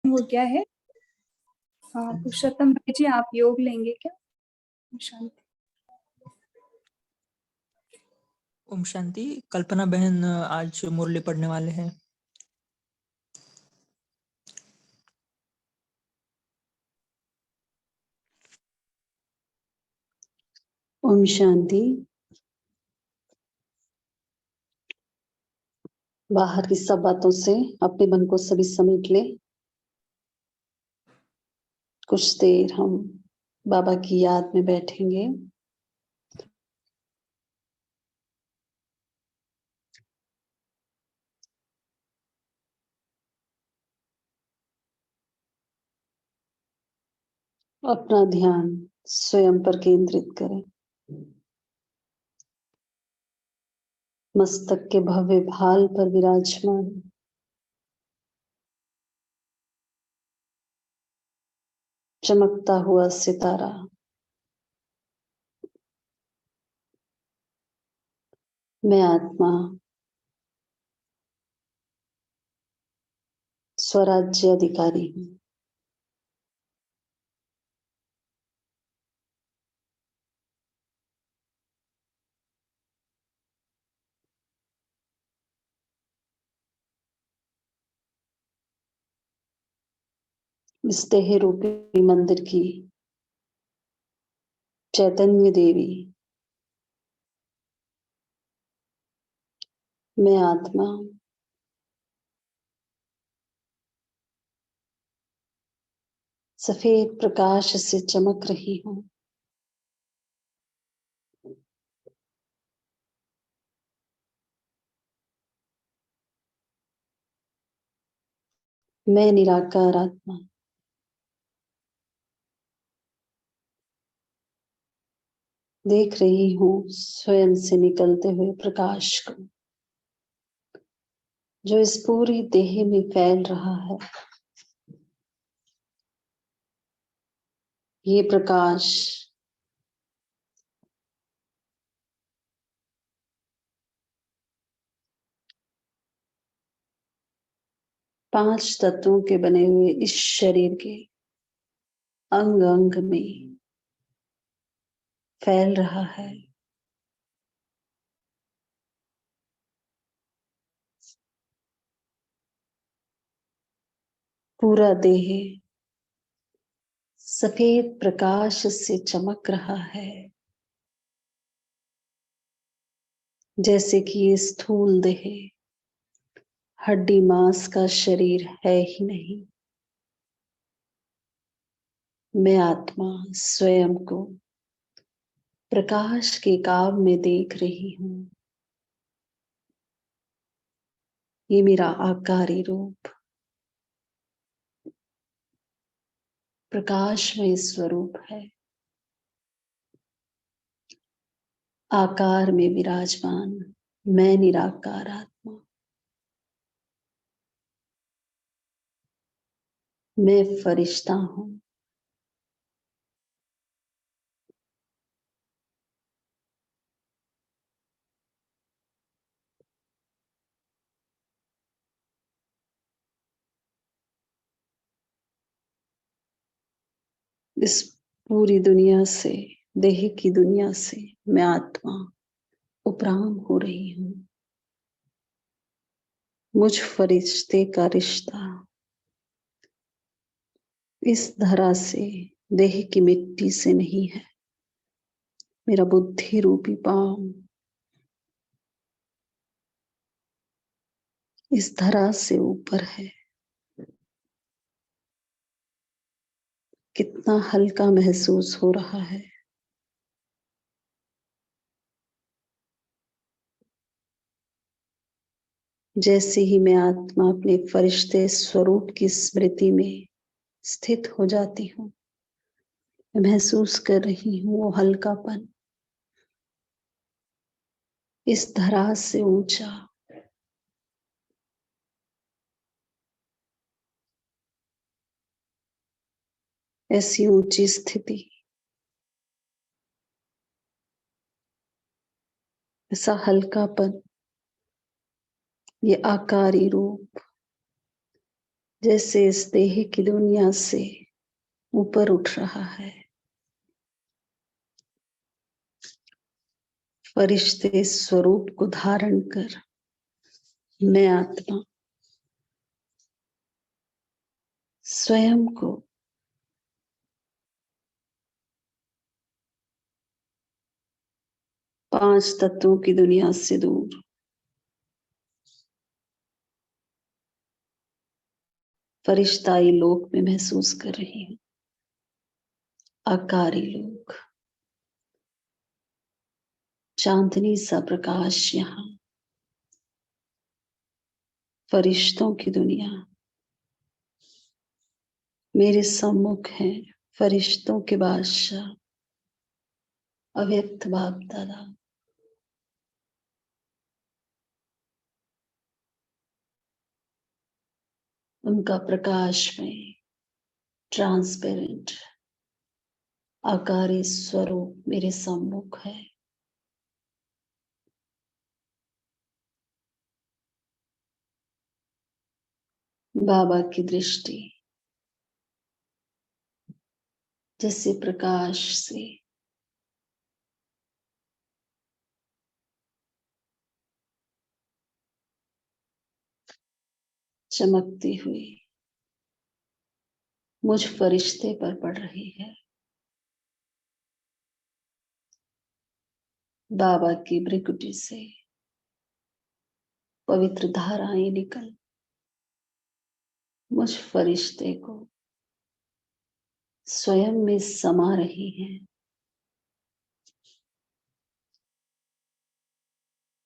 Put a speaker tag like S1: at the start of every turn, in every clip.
S1: हो गया है। हाँ, पुरुषोत्तम भाई जी आप योग लेंगे क्या? शांति।
S2: ओम शांति। कल्पना बहन आज मुरली पढ़ने वाले हैं।
S3: ओम शांति। बाहर की सब बातों से अपने मन को सभी समेट ले। कुछ देर हम बाबा की याद में बैठेंगे। अपना ध्यान स्वयं पर केंद्रित करें। मस्तक के भव्य भाल पर विराजमान चमकता हुआ सितारा मैं आत्मा स्वराज्य अधिकारी हूँ। इस देह रूपी मंदिर की चैतन्य देवी मैं आत्मा सफेद प्रकाश से चमक रही हूँ। मैं निराकार आत्मा देख रही हूँ स्वयं से निकलते हुए प्रकाश को, जो इस पूरी देह में फैल रहा है। ये प्रकाश पांच तत्वों के बने हुए इस शरीर के अंग अंग में फैल रहा है। पूरा देह सफेद प्रकाश से चमक रहा है, जैसे कि ये स्थूल देह हड्डी मांस का शरीर है ही नहीं। मैं आत्मा स्वयं को प्रकाश के काव में देख रही हूँ। ये मेरा आकारी रूप प्रकाशमय स्वरूप है। आकार में विराजमान मैं निराकार आत्मा, मैं फरिश्ता हूं। इस पूरी दुनिया से, देह की दुनिया से मैं आत्मा उपराम हो रही हूं। मुझ फरिश्ते का रिश्ता इस धरा से, देह की मिट्टी से नहीं है। मेरा बुद्धि रूपी पांव इस धरा से ऊपर है। कितना हल्का महसूस हो रहा है। जैसे ही मैं आत्मा अपने फरिश्ते स्वरूप की स्मृति में स्थित हो जाती हूँ, मैं महसूस कर रही हूँ वो हल्कापन इस धरा से ऊंचा। ऐसी ऊंची स्थिति, ऐसा हल्कापन, ये आकारी रूप जैसे इस देह की दुनिया से ऊपर उठ रहा है, फरिश्ते स्वरूप को धारण कर मैं आत्मा स्वयं को पांच तत्वों की दुनिया से दूर फरिश्ताई लोक में महसूस कर रही हूँ। आकारी लोक, चांदनी सा प्रकाश यहाँ, फरिश्तों की दुनिया मेरे सम्मुख है। फरिश्तों के बादशाह अव्यक्त बाप दादा, उनका प्रकाश में ट्रांसपेरेंट आकारी स्वरूप मेरे सम्मुख है। बाबा की दृष्टि जैसे प्रकाश से चमकती हुई मुझ फरिश्ते पर पड़ रही है। बाबा की भृकुटी से पवित्र धाराएं निकल मुझ फरिश्ते को स्वयं में समा रही हैं।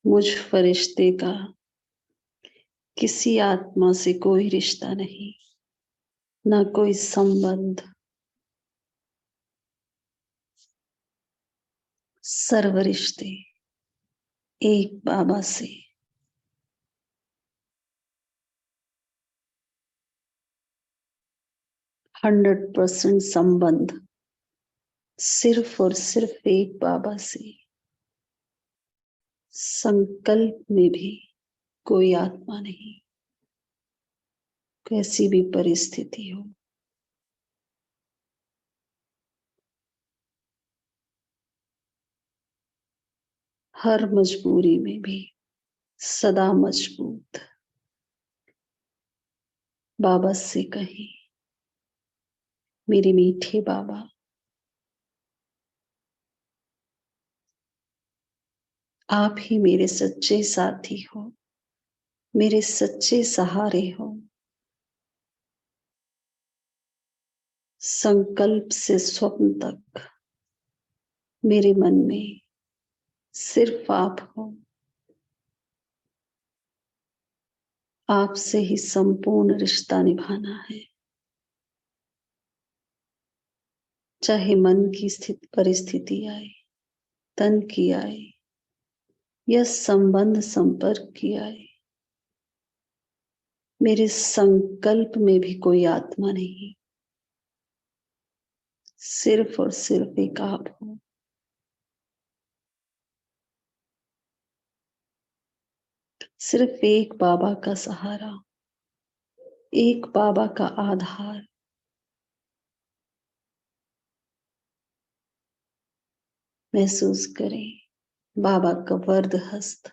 S3: मुझ फरिश्ते का किसी आत्मा से कोई रिश्ता नहीं, ना कोई संबंध। सर्व रिश्ते एक बाबा से। 100% संबंध सिर्फ और सिर्फ एक बाबा से। संकल्प में भी कोई आत्मा नहीं, कैसी भी परिस्थिति हो। हर मजबूरी में भी सदा मजबूत बाबा से कहीं, मेरे मीठे बाबा, आप ही मेरे सच्चे साथी हो, मेरे सच्चे सहारे हो। संकल्प से स्वप्न तक मेरे मन में सिर्फ आप हो। आपसे ही संपूर्ण रिश्ता निभाना है, चाहे मन की स्थिति परिस्थिति आए, तन की आए या संबंध संपर्क की आए। मेरे संकल्प में भी कोई आत्मा नहीं, सिर्फ और सिर्फ एक आप हो। सिर्फ एक बाबा का सहारा, एक बाबा का आधार। महसूस करें बाबा का वरद हस्त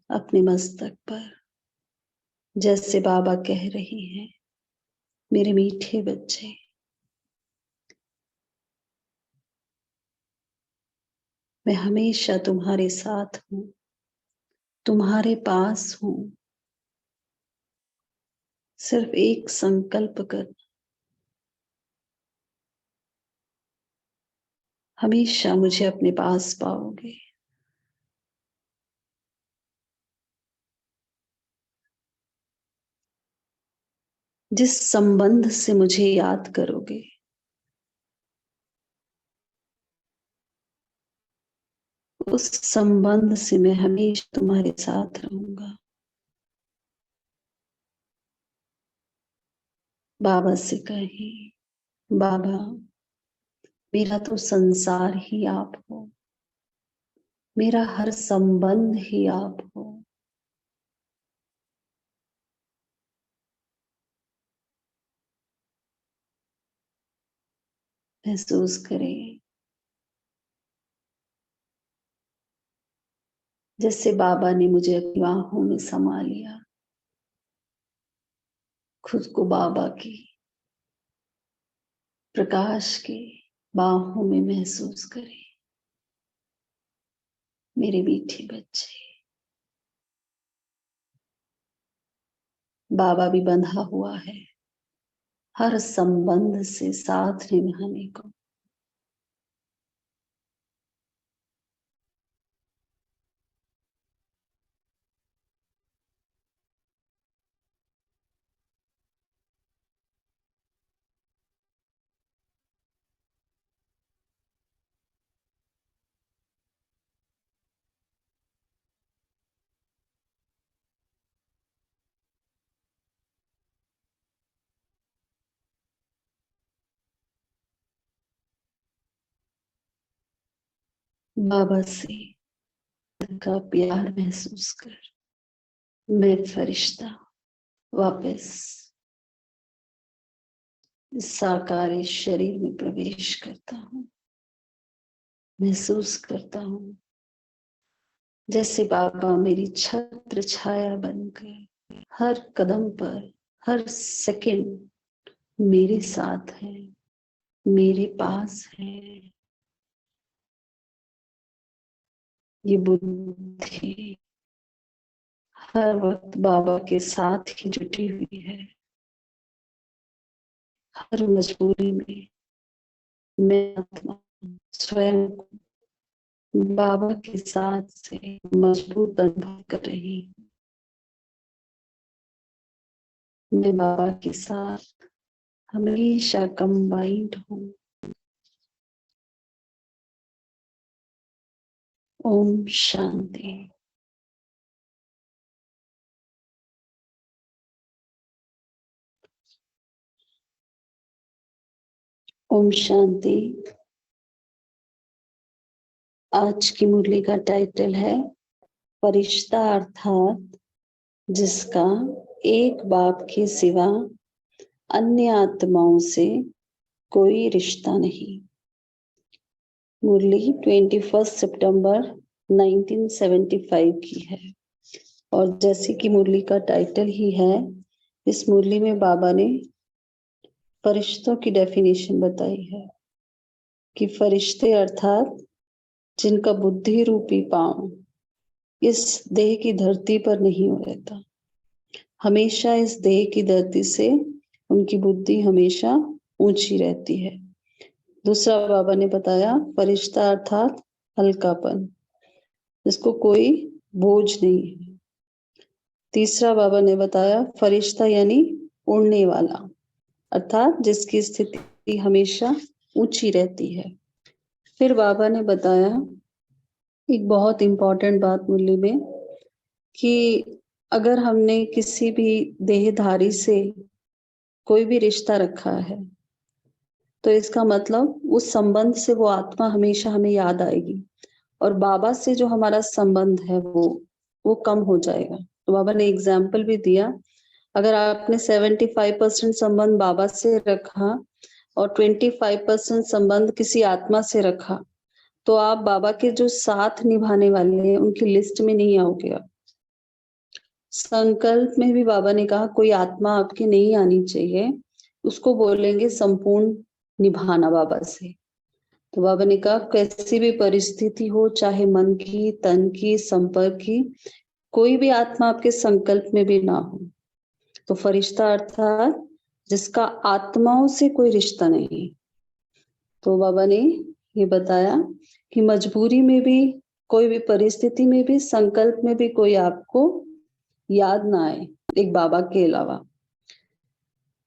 S3: अपने मस्तक पर, जैसे बाबा कह रही हैं, मेरे मीठे बच्चे, मैं हमेशा तुम्हारे साथ हूं, तुम्हारे पास हूं। सिर्फ एक संकल्प कर, हमेशा मुझे अपने पास पाओगे। जिस संबंध से मुझे याद करोगे, उस संबंध से मैं हमेशा तुम्हारे साथ रहूंगा। बाबा से कहें, बाबा मेरा तो संसार ही आप हो, मेरा हर संबंध ही आप हो। महसूस करें जैसे बाबा ने मुझे अपनी बाहों में समा लिया। खुद को बाबा की प्रकाश की बाहों में महसूस करें। मेरे मीठे बच्चे, बाबा भी बंधा हुआ है हर संबंध से साथ निभाने को। बाबा से का प्यार महसूस कर मैं फरिश्ता वापस इस साकार शरीर में प्रवेश करता हूँ। महसूस करता हूँ जैसे बाबा मेरी छत्र छाया बनकर हर कदम पर हर सेकंड मेरे साथ है, मेरे पास है। ये बुद्धि हर वक्त बाबा के साथ ही जुटी हुई है। हर मजबूरी में मैं आत्मा स्वयं को बाबा के साथ से मजबूत अनुभव कर रही हूँ। मैं बाबा के साथ हमेशा कंबाइंड हूँ। ओम शांति। ओम शांति। आज की मुरली का टाइटल है फरिश्ता, अर्थात जिसका एक बाप के सिवा अन्य आत्माओं से कोई रिश्ता नहीं। मुरली 21 सितंबर 1975 की है और जैसे कि मुरली का टाइटल ही है, इस मुरली में बाबा ने फरिश्तों की डेफिनेशन बताई है कि फरिश्ते अर्थात जिनका बुद्धि रूपी पांव इस देह की धरती पर नहीं रहता, हमेशा इस देह की धरती से उनकी बुद्धि हमेशा ऊंची रहती है। दूसरा बाबा ने बताया फरिश्ता अर्थात हल्कापन, जिसको कोई बोझ नहीं है। तीसरा बाबा ने बताया फरिश्ता यानी उड़ने वाला, अर्थात जिसकी स्थिति हमेशा ऊंची रहती है। फिर बाबा ने बताया एक बहुत इंपॉर्टेंट बात मुरली में कि अगर हमने किसी भी देहधारी से कोई भी रिश्ता रखा है तो इसका मतलब उस संबंध से वो आत्मा हमेशा हमें याद आएगी और बाबा से जो हमारा संबंध है वो कम हो जाएगा। तो बाबा ने एग्जाम्पल भी दिया, अगर आपने 75% संबंध बाबा से रखा और 25% संबंध किसी आत्मा से रखा तो आप बाबा के जो साथ निभाने वाले हैं उनकी लिस्ट में नहीं आओगे। आप संकल्प में भी बाबा ने कहा कोई आत्मा आपकी नहीं आनी चाहिए, उसको बोलेंगे संपूर्ण निभाना बाबा से। तो बाबा ने कहा कैसी भी परिस्थिति हो, चाहे मन की, तन की, संपर्क की, कोई भी आत्मा आपके संकल्प में भी ना हो तो फरिश्ता अर्थात जिसका आत्माओं से कोई रिश्ता नहीं। तो बाबा ने ये बताया कि मजबूरी में भी, कोई भी परिस्थिति में भी, संकल्प में भी कोई आपको याद ना आए एक बाबा के अलावा,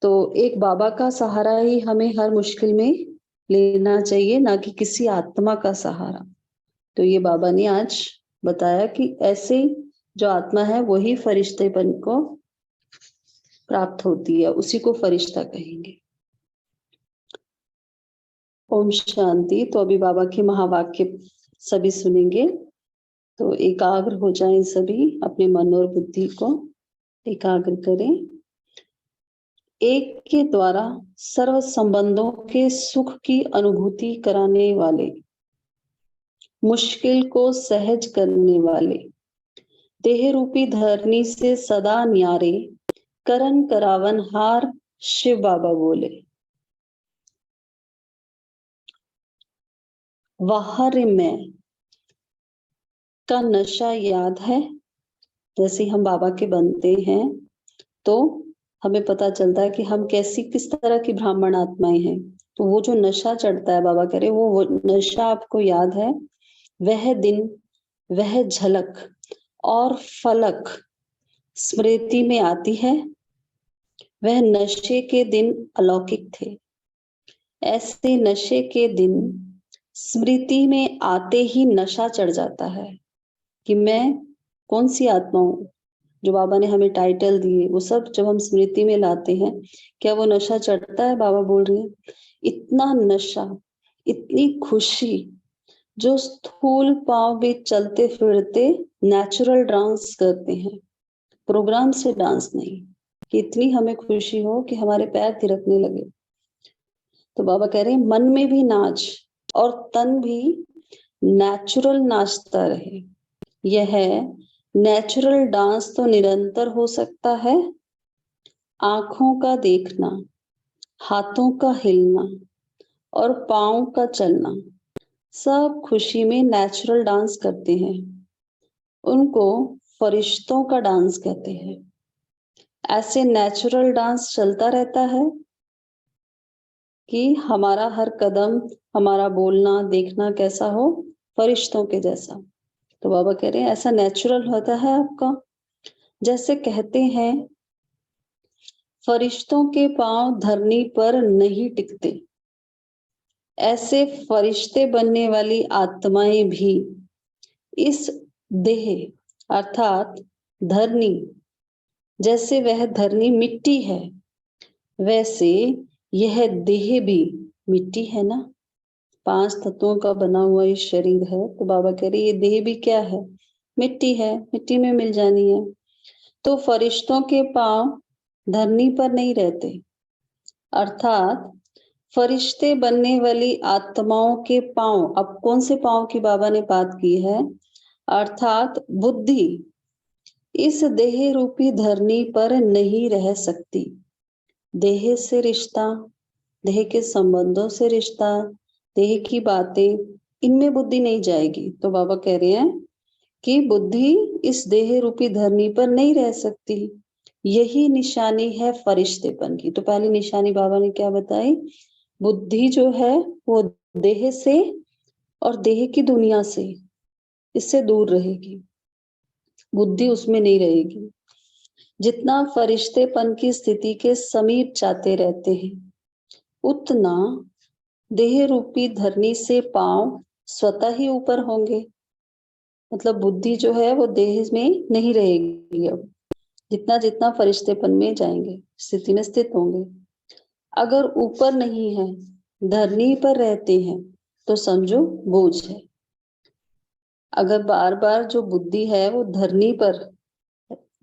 S3: तो एक बाबा का सहारा ही हमें हर मुश्किल में लेना चाहिए, ना कि किसी आत्मा का सहारा। तो ये बाबा ने आज बताया कि ऐसे जो आत्मा है वही फरिश्तेपन को प्राप्त होती है, उसी को फरिश्ता कहेंगे। ओम शांति। तो अभी बाबा के महावाक्य सभी सुनेंगे, तो एकाग्र हो जाएं सभी, अपने मन और बुद्धि को एकाग्र करें। एक के द्वारा सर्व संबंधों के सुख की अनुभूति कराने वाले, मुश्किल को सहज करने वाले, देह रूपी धरनी से सदा न्यारे, करन करावन हार शिव बाबा बोले। वाहर में का नशा याद है? जैसे हम बाबा के बनते हैं तो हमें पता चलता है कि हम किस तरह की ब्राह्मण आत्माएं हैं। तो वो जो नशा चढ़ता है, बाबा कह रहे वो नशा आपको याद है? वह दिन, वह झलक और फलक स्मृति में आती है। वह नशे के दिन अलौकिक थे। ऐसे नशे के दिन स्मृति में आते ही नशा चढ़ जाता है कि मैं कौन सी आत्मा हूं। जो बाबा ने हमें टाइटल दिए वो सब जब हम स्मृति में लाते हैं, क्या वो नशा चढ़ता है? बाबा बोल रहे हैं इतना नशा, इतनी खुशी, जो स्थूल पांव भी चलते फिरते नेचुरल डांस करते हैं, प्रोग्राम से डांस नहीं, कि इतनी हमें खुशी हो कि हमारे पैर थिरकने लगे। तो बाबा कह रहे हैं मन में भी नाच और तन भी नेचुरल नाचता रहे। यह नेचुरल डांस तो निरंतर हो सकता है। आंखों का देखना, हाथों का हिलना और पांव का चलना, सब खुशी में नेचुरल डांस करते हैं। उनको फरिश्तों का डांस कहते हैं। ऐसे नेचुरल डांस चलता रहता है कि हमारा हर कदम, हमारा बोलना, देखना कैसा हो? फरिश्तों के जैसा। तो बाबा कह रहे हैं ऐसा नेचुरल होता है आपका। जैसे कहते हैं फरिश्तों के पांव धरनी पर नहीं टिकते, ऐसे फरिश्ते बनने वाली आत्माएं भी इस देह अर्थात धरनी, जैसे वह धरनी मिट्टी है वैसे यह देह भी मिट्टी है ना। 5 तत्वों का बना हुआ ये शरीर है। तो बाबा कह रहे ये देह भी क्या है? मिट्टी है, मिट्टी में मिल जानी है। तो फरिश्तों के पांव धरनी पर नहीं रहते, अर्थात फरिश्ते बनने वाली आत्माओं के पांव, अब कौन से पांव की बाबा ने बात की है? अर्थात बुद्धि इस देह रूपी धरनी पर नहीं रह सकती। देह से रिश्ता, देह के संबंधों से रिश्ता, देह की बातें, इनमें बुद्धि नहीं जाएगी। तो बाबा कह रहे हैं कि बुद्धि इस देह रूपी धरनी पर नहीं रह सकती। यही निशानी है फरिश्तेपन की। तो पहली निशानी बाबा ने क्या बताई? बुद्धि जो है वो देह से और देह की दुनिया से, इससे दूर रहेगी, बुद्धि उसमें नहीं रहेगी। जितना फरिश्तेपन की स्थिति के समीप जाते रहते हैं उतना देह रूपी धरनी से पांव स्वतः ही ऊपर होंगे। मतलब बुद्धि जो है वो देह में नहीं रहेगी। अब जितना जितना फरिश्तेपन में जाएंगे, स्थिति में स्थित होंगे। अगर ऊपर नहीं है, धरनी पर रहते हैं, तो समझो बोझ है। अगर बार बार जो बुद्धि है वो धरनी पर,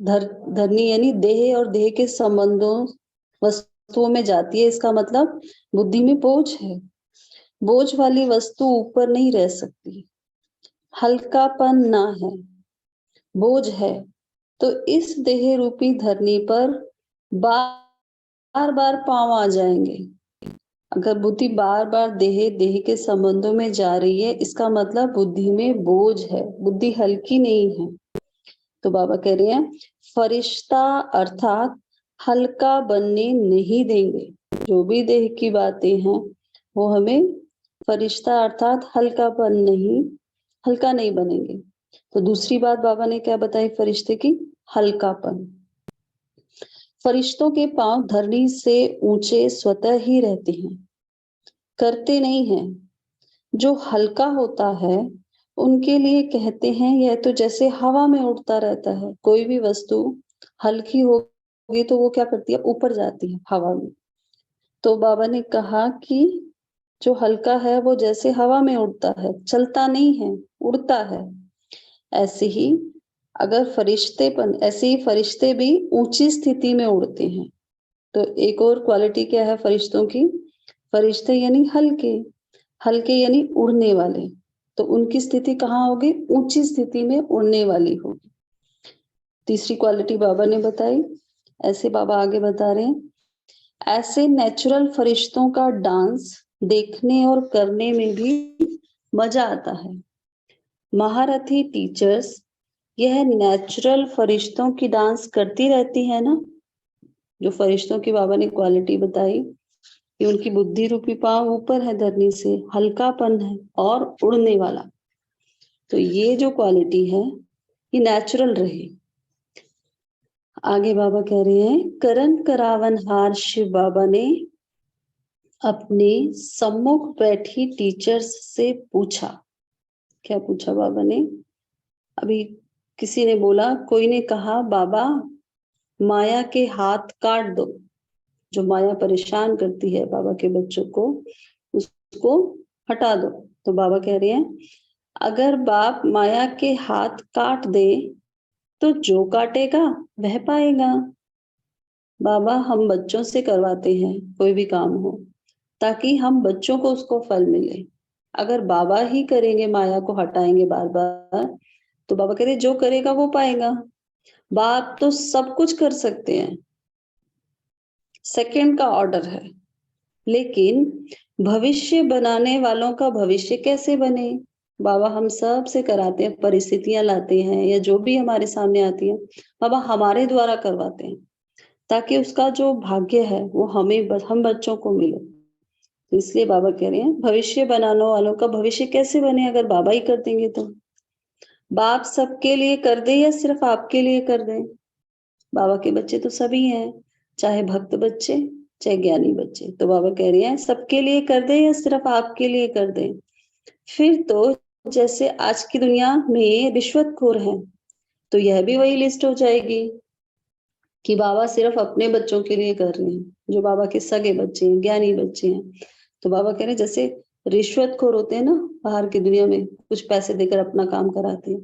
S3: धरनी यानी देह और देह के संबंधों वस्तुओं में जाती है, इसका मतलब बुद्धि में बोझ है। बोझ वाली वस्तु ऊपर नहीं रह सकती। हल्कापन ना है, बोझ है। तो इस देह रूपी धरनी पर बार बार पांव आ जाएंगे। अगर बुद्धि बार बार देह के संबंधों में जा रही है, इसका मतलब बुद्धि में बोझ है, बुद्धि हल्की नहीं है। तो बाबा कह रहे हैं फरिश्ता अर्थात हल्का बनने नहीं देंगे। जो भी देह की बातें हैं वो हमें फरिश्ता अर्थात हल्कापन नहीं, हल्का नहीं बनेंगे। तो दूसरी बात बाबा ने क्या बताई फरिश्ते की? हल्कापन। फरिश्तों के पांव धरनी से ऊंचे स्वतः ही रहते हैं, करते नहीं हैं। जो हल्का होता है उनके लिए कहते हैं यह तो जैसे हवा में उड़ता रहता है। कोई भी वस्तु हल्की होगी तो वो क्या करती है? ऊपर जाती है हवा में। तो बाबा ने कहा कि जो हल्का है वो जैसे हवा में उड़ता है, चलता नहीं है, उड़ता है। ऐसे ही अगर फरिश्तेपन, ऐसे ही फरिश्ते भी ऊंची स्थिति में उड़ते हैं। तो एक और क्वालिटी क्या है फरिश्तों की? फरिश्ते यानी हल्के, हल्के यानी उड़ने वाले। तो उनकी स्थिति कहाँ होगी? ऊंची स्थिति में उड़ने वाली होगी। तीसरी क्वालिटी बाबा ने बताई। ऐसे बाबा आगे बता रहे हैं, ऐसे नेचुरल फरिश्तों का डांस देखने और करने में भी मजा आता है। महारथी टीचर्स यह नेचुरल फरिश्तों की डांस करती रहती है ना। जो फरिश्तों की बाबा ने क्वालिटी बताई कि उनकी बुद्धि रूपी पांव ऊपर है धरनी से, हल्कापन है और उड़ने वाला। तो ये जो क्वालिटी है ये नेचुरल रहे। आगे बाबा कह रहे हैं, करण करावनहार शिव बाबा ने अपने सम्मुख बैठी टीचर्स से पूछा। क्या पूछा बाबा ने? अभी किसी ने बोला, कोई ने कहा बाबा माया के हाथ काट दो। जो माया परेशान करती है बाबा के बच्चों को, उसको हटा दो। तो बाबा कह रहे हैं, अगर बाप माया के हाथ काट दे तो जो काटेगा वह पाएगा। बाबा हम बच्चों से करवाते हैं कोई भी काम हो, ताकि हम बच्चों को उसको फल मिले। अगर बाबा ही करेंगे, माया को हटाएंगे बार बार, तो बाबा कह रहे जो करेगा वो पाएगा। बाप तो सब कुछ कर सकते हैं, सेकंड का ऑर्डर है, लेकिन भविष्य बनाने वालों का भविष्य कैसे बने? बाबा हम सब से कराते हैं, परिस्थितियां लाते हैं या जो भी हमारे सामने आती है बाबा हमारे द्वारा करवाते हैं, ताकि उसका जो भाग्य है वो हम बच्चों को मिले। तो इसलिए बाबा कह रहे हैं भविष्य बनाने वालों का भविष्य कैसे बने अगर बाबा ही कर देंगे तो। बाप सबके लिए कर दे या सिर्फ आपके लिए कर दे? बाबा के बच्चे तो सभी हैं, चाहे भक्त बच्चे चाहे ज्ञानी बच्चे। तो बाबा कह रहे हैं सबके लिए कर दे या सिर्फ आपके लिए कर दे? फिर तो जैसे आज की दुनिया में रिश्वतखोर हैं, तो यह भी वही लिस्ट हो जाएगी कि बाबा सिर्फ अपने बच्चों के लिए कर रहे हैं, जो बाबा के सगे बच्चे हैं, ज्ञानी बच्चे हैं। तो बाबा कह रहे हैं जैसे रिश्वतखोर होते हैं ना बाहर की दुनिया में, कुछ पैसे देकर अपना काम कराते हैं,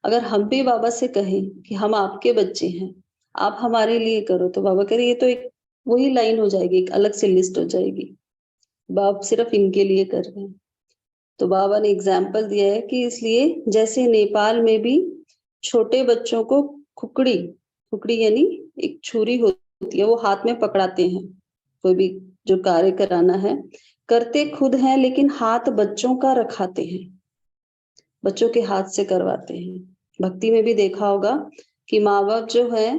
S3: अगर हम भी बाबा से कहें कि हम आपके बच्चे हैं, आप हमारे लिए करो, तो बाबा कह रहे ये तो एक वही लाइन हो जाएगी, एक अलग से लिस्ट हो जाएगी, बाप सिर्फ इनके लिए कर रहे हैं। तो बाबा ने एग्जाम्पल दिया है कि इसलिए जैसे नेपाल में भी छोटे बच्चों को खुकड़ी, खुकड़ी यानी एक छुरी होती है, वो हाथ में पकड़ाते हैं, कोई भी जो कार्य कराना है, करते खुद हैं लेकिन हाथ बच्चों का रखाते हैं, बच्चों के हाथ से करवाते हैं। भक्ति में भी देखा होगा कि माँ बाप जो है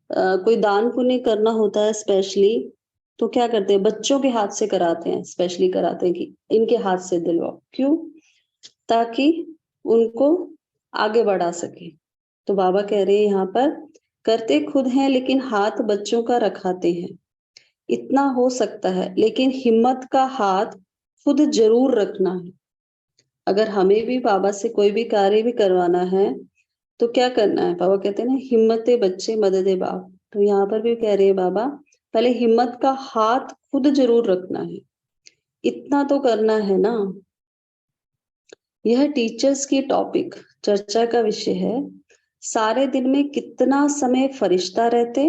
S3: कोई दान पुण्य करना होता है स्पेशली, तो क्या करते हैं बच्चों के हाथ से कराते हैं, स्पेशली कराते हैं कि इनके हाथ से दिलवाओ। क्यों? ताकि उनको आगे बढ़ा सके। तो बाबा कह रहे हैं यहाँ पर करते खुद हैं लेकिन हाथ बच्चों का रखाते हैं। इतना हो सकता है, लेकिन हिम्मत का हाथ खुद जरूर रखना है। अगर हमें भी बाबा से कोई भी कार्य भी करवाना है तो क्या करना है? बाबा कहते हैं ना हिम्मते बच्चे मददे बाप। तो यहाँ पर भी कह रहे हैं बाबा पहले हिम्मत का हाथ खुद जरूर रखना है, इतना तो करना है ना। यह टीचर्स की टॉपिक चर्चा का विषय है, सारे दिन में कितना समय फरिश्ता रहते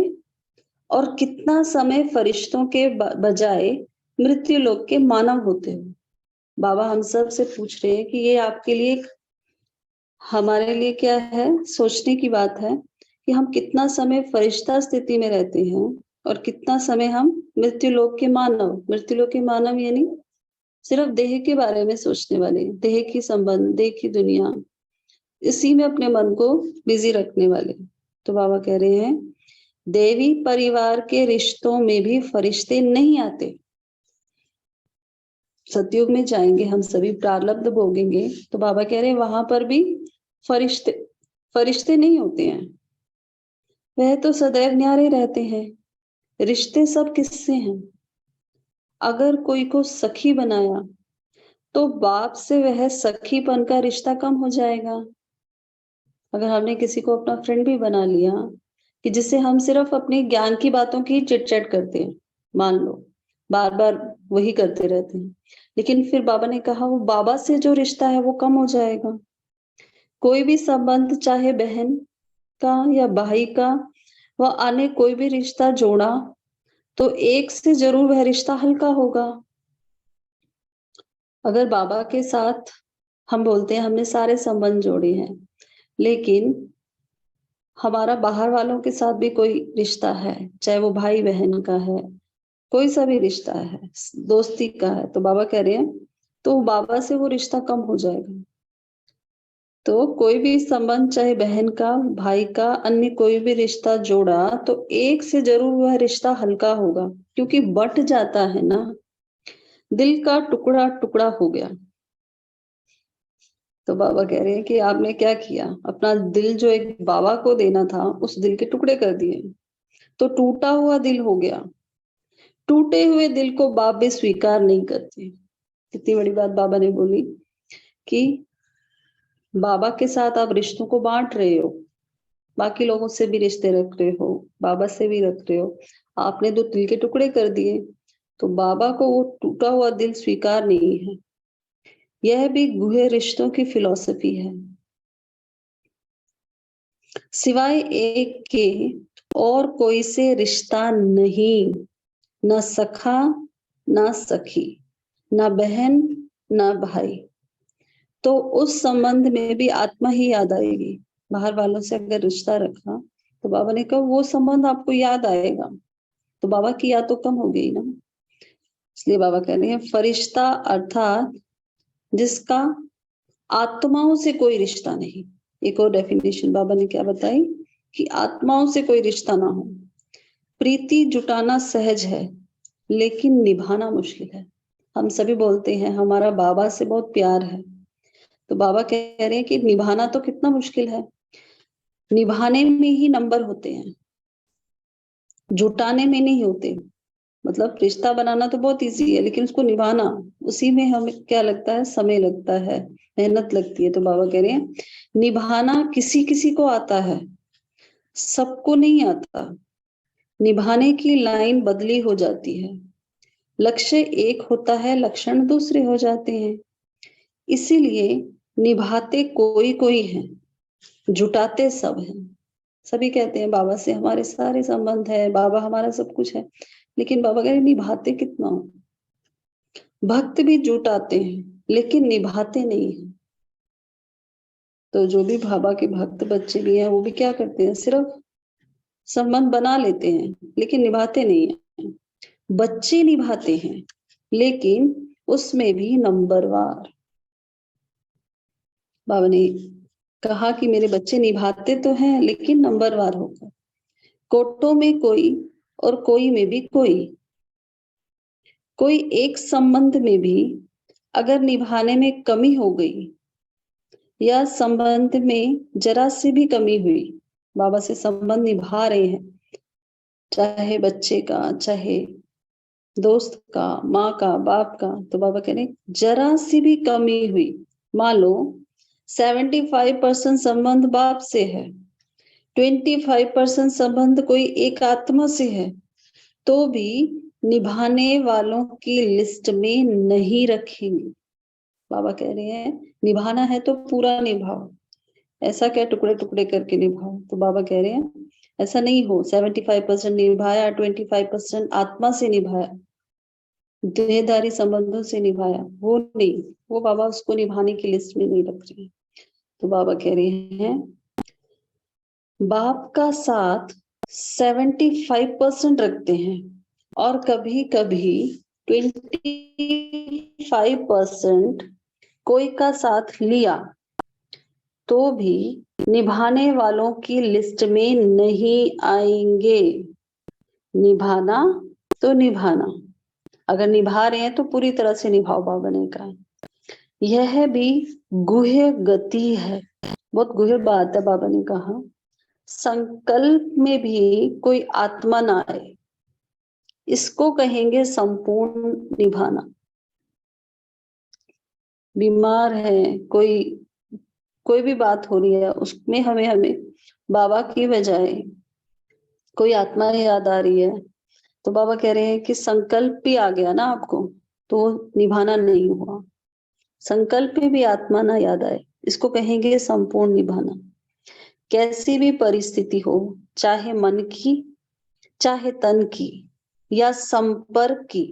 S3: और कितना समय फरिश्तों के बजाय मृत्यु लोक के मानव होते हो। बाबा हम सब से पूछ रहे हैं कि ये आपके लिए, हमारे लिए क्या है, सोचने की बात है कि हम कितना समय फरिश्ता स्थिति में रहते हैं और कितना समय हम मृत्यु लोक के मानव। मृत्यु लोक के मानव यानी सिर्फ देह के बारे में सोचने वाले, देह की संबंध, देह की दुनिया, इसी में अपने मन को बिजी रखने वाले। तो बाबा कह रहे हैं देवी परिवार के रिश्तों में भी फरिश्ते नहीं आते। सतयुग में जाएंगे हम सभी, प्रारब्ध भोगेंगे, तो बाबा कह रहे हैं वहां पर भी फरिश्ते नहीं होते हैं, वह तो सदैव न्यारे रहते हैं। रिश्ते सब किससे हैं? अगर कोई को सखी बनाया तो बाप से वह सखीपन का रिश्ता कम हो जाएगा। अगर हमने किसी को अपना फ्रेंड भी बना लिया कि जिससे हम सिर्फ अपने ज्ञान की बातों की चिट-चैट करते हैं, मान लो बार बार वही करते रहते हैं, लेकिन फिर बाबा ने कहा वो बाबा से जो रिश्ता है वो कम हो जाएगा। कोई भी संबंध, चाहे बहन का या भाई का, वह आने कोई भी रिश्ता जोड़ा तो एक से जरूर वह रिश्ता हल्का होगा। अगर बाबा के साथ हम बोलते हैं हमने सारे संबंध जोड़े हैं, लेकिन हमारा बाहर वालों के साथ भी कोई रिश्ता है, चाहे वो भाई बहन का है, कोई सा भी रिश्ता है, दोस्ती का है, तो बाबा कह रहे हैं तो बाबा से वो रिश्ता कम हो जाएगा। तो कोई भी संबंध, चाहे बहन का, भाई का, अन्य कोई भी रिश्ता जोड़ा तो एक से जरूर वह रिश्ता हल्का होगा, क्योंकि बट जाता है ना, दिल का टुकड़ा टुकड़ा हो गया। तो बाबा कह रहे हैं कि आपने क्या किया, अपना दिल जो एक बाबा को देना था उस दिल के टुकड़े कर दिए, तो टूटा हुआ दिल हो गया। टूटे हुए दिल को बाप भी स्वीकार नहीं करते। कितनी बड़ी बात बाबा ने बोली कि बाबा के साथ आप रिश्तों को बांट रहे हो, बाकी लोगों से भी रिश्ते रख रहे हो, बाबा से भी रख रहे हो, आपने दो दिल के टुकड़े कर दिए, तो बाबा को वो टूटा हुआ दिल स्वीकार नहीं है। यह भी गुहे रिश्तों की फिलॉसफी है। सिवाय एक के और कोई से रिश्ता नहीं, न सखा ना सखी, ना बहन ना भाई। तो उस संबंध में भी आत्मा ही याद आएगी। बाहर वालों से अगर रिश्ता रखा तो बाबा ने कहा वो संबंध आपको याद आएगा, तो बाबा की याद तो कम हो गई ना। इसलिए बाबा कह रहे हैं फरिश्ता अर्थात जिसका आत्माओं से कोई रिश्ता नहीं। एक और डेफिनेशन बाबा ने क्या बताई कि आत्माओं से कोई रिश्ता ना हो। प्रीति जुटाना सहज है लेकिन निभाना मुश्किल है। हम सभी बोलते हैं हमारा बाबा से बहुत प्यार है, तो बाबा कह रहे हैं कि निभाना तो कितना मुश्किल है। निभाने में ही नंबर होते हैं, जुटाने में नहीं होते। मतलब रिश्ता बनाना तो बहुत इजी है, लेकिन उसको निभाना, उसी में हमें क्या लगता है, समय लगता है, मेहनत लगती है। तो बाबा कह रहे हैं निभाना किसी किसी को आता है, सबको नहीं आता। निभाने की लाइन बदली हो जाती है, लक्ष्य एक होता है, लक्षण दूसरे हो जाते हैं। इसीलिए निभाते कोई कोई हैं, जुटाते सब हैं। सभी कहते हैं बाबा से हमारे सारे संबंध है, बाबा हमारा सब कुछ है, लेकिन बाबा कह रहे निभाते कितना हो। भक्त भी जुटाते हैं लेकिन निभाते नहीं है। तो जो भी बाबा के भक्त बच्चे भी हैं वो भी क्या करते हैं, सिर्फ संबंध बना लेते हैं लेकिन निभाते नहीं है। बच्चे निभाते हैं लेकिन उसमें भी नंबरवार। बाबा ने कहा कि मेरे बच्चे निभाते तो हैं लेकिन नंबरवार होकर, कोटों में कोई और कोई में भी कोई एक संबंध में भी अगर निभाने में कमी हो गई या संबंध में जरा सी भी कमी हुई, बाबा से संबंध निभा रहे हैं, चाहे बच्चे का, चाहे दोस्त का, माँ का, बाप का, तो बाबा कह रहे जरा सी भी कमी हुई, मान लो 75% संबंध बाप से है, 25% संबंध कोई एक आत्मा से है, तो भी निभाने वालों की लिस्ट में नहीं रखेंगे। बाबा कह रहे हैं निभाना है तो पूरा निभाओ, ऐसा क्या टुकड़े टुकड़े करके निभाओ। तो बाबा कह रहे हैं ऐसा नहीं हो 75% निभाया, 25% आत्मा से निभाया, देहदारी संबंधों से निभाया, वो नहीं, वो बाबा उसको निभाने की लिस्ट में नहीं रख रहे। तो बाबा कह रहे हैं बाप का साथ 75% रखते हैं और कभी कभी 25% कोई का साथ लिया, तो भी निभाने वालों की लिस्ट में नहीं आएंगे। निभाना तो निभाना, अगर निभा रहे हैं तो पूरी तरह से निभाओ, बाबा ने कहा। यह भी गुह्य गति है, बहुत गुह्य बात है। बाबा ने कहा संकल्प में भी कोई आत्मा ना आए, इसको कहेंगे संपूर्ण निभाना। बीमार है कोई भी बात हो रही है, उसमें हमें बाबा की बजाय कोई आत्मा याद आ रही है, तो बाबा कह रहे हैं कि संकल्प भी आ गया ना आपको, तो निभाना नहीं हुआ। संकल्प में भी आत्मा ना याद आए, इसको कहेंगे संपूर्ण निभाना। कैसी भी परिस्थिति हो, चाहे मन की चाहे तन की, या संपर्क की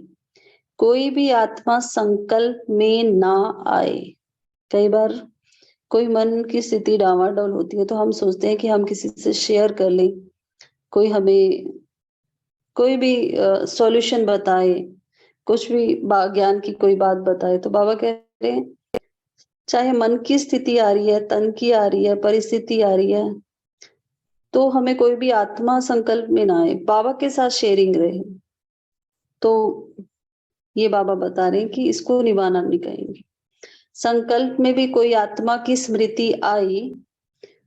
S3: कोई भी आत्मा संकल्प में ना आए। कई बार कोई मन की स्थिति डावाडोल होती है तो हम सोचते हैं कि हम किसी से शेयर कर लें, कोई हमें कोई भी सॉल्यूशन बताए, कुछ भी ज्ञान की कोई बात बताए। तो बाबा कह रहे हैं चाहे मन की स्थिति आ रही है, तन की आ रही है, परिस्थिति आ रही है, तो हमें कोई भी आत्मा संकल्प में ना आए, बाबा के साथ शेयरिंग रहे। तो ये बाबा बता रहे हैं कि इसको निभाना नहीं कहेंगे। संकल्प में भी कोई आत्मा की स्मृति आई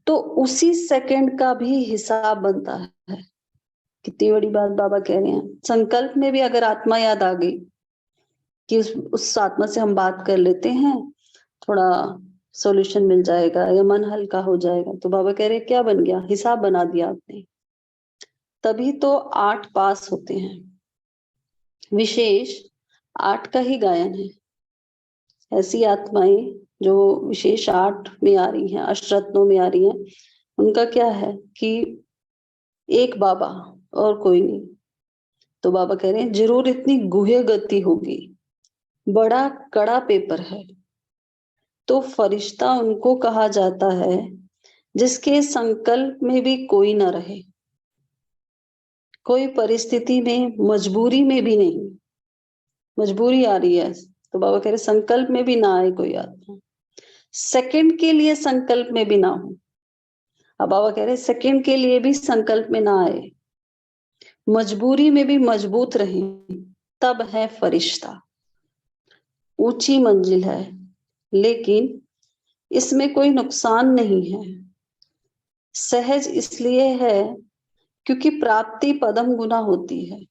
S3: तो उसी सेकंड का भी हिसाब बनता है। कितनी बड़ी बात बाबा कह रहे हैं। संकल्प में भी अगर आत्मा याद आ गई कि उस आत्मा से हम बात कर लेते हैं, थोड़ा सॉल्यूशन मिल जाएगा या मन हल्का हो जाएगा, तो बाबा कह रहे हैं क्या बन गया, हिसाब बना दिया आपने। तभी तो 8 पास होते हैं। विशेष 8 का ही गायन है। ऐसी आत्माएं जो विशेष 8 में आ रही हैं, अष्टरत्नों में आ रही हैं, उनका क्या है कि एक बाबा और कोई नहीं। तो बाबा कह रहे हैं जरूर इतनी गुह्य गति होगी, बड़ा कड़ा पेपर है, तो फरिश्ता उनको कहा जाता है जिसके संकल्प में भी कोई ना रहे, कोई परिस्थिति में, मजबूरी में भी नहीं। मजबूरी आ रही है तो बाबा कह रहे संकल्प में भी ना आए कोई आत्मा, सेकंड के लिए संकल्प में भी ना हो। अब बाबा कह रहे सेकंड के लिए भी संकल्प में ना आए, मजबूरी में भी मजबूत रहे, तब है फरिश्ता। ऊंची मंजिल है लेकिन इसमें कोई नुकसान नहीं है। सहज इसलिए है क्योंकि प्राप्ति पदम गुना होती है।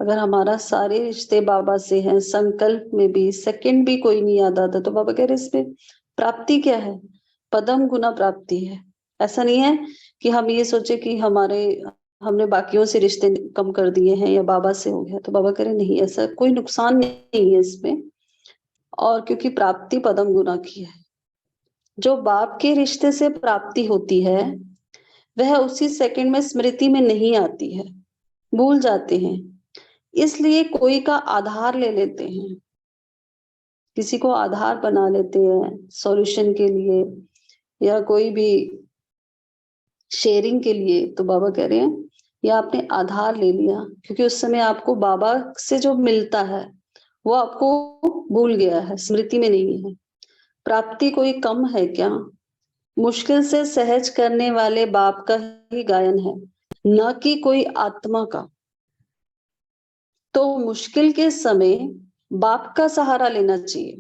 S3: अगर हमारा सारे रिश्ते बाबा से हैं, संकल्प में भी सेकंड भी कोई नहीं याद आता, तो बाबा कह रहे इसमें प्राप्ति क्या है, पदम गुना प्राप्ति है। ऐसा नहीं है कि हम ये सोचे कि हमने बाकियों से रिश्ते कम कर दिए हैं या बाबा से हो गया। तो बाबा कह रहे नहीं, ऐसा कोई नुकसान नहीं है इसमें। और क्योंकि प्राप्ति पदम गुना की है, जो बाप के रिश्ते से प्राप्ति होती है वह उसी सेकंड में स्मृति में नहीं आती है, भूल जाते हैं। इसलिए कोई का आधार ले लेते हैं, किसी को आधार बना लेते हैं सॉल्यूशन के लिए या कोई भी शेयरिंग के लिए। तो बाबा कह रहे हैं या आपने आधार ले लिया, क्योंकि उस समय आपको बाबा से जो मिलता है वो आपको भूल गया है, स्मृति में नहीं है। प्राप्ति कोई कम है क्या? मुश्किल से सहज करने वाले बाप का ही गायन है, न कि कोई आत्मा का। तो मुश्किल के समय बाप का सहारा लेना चाहिए,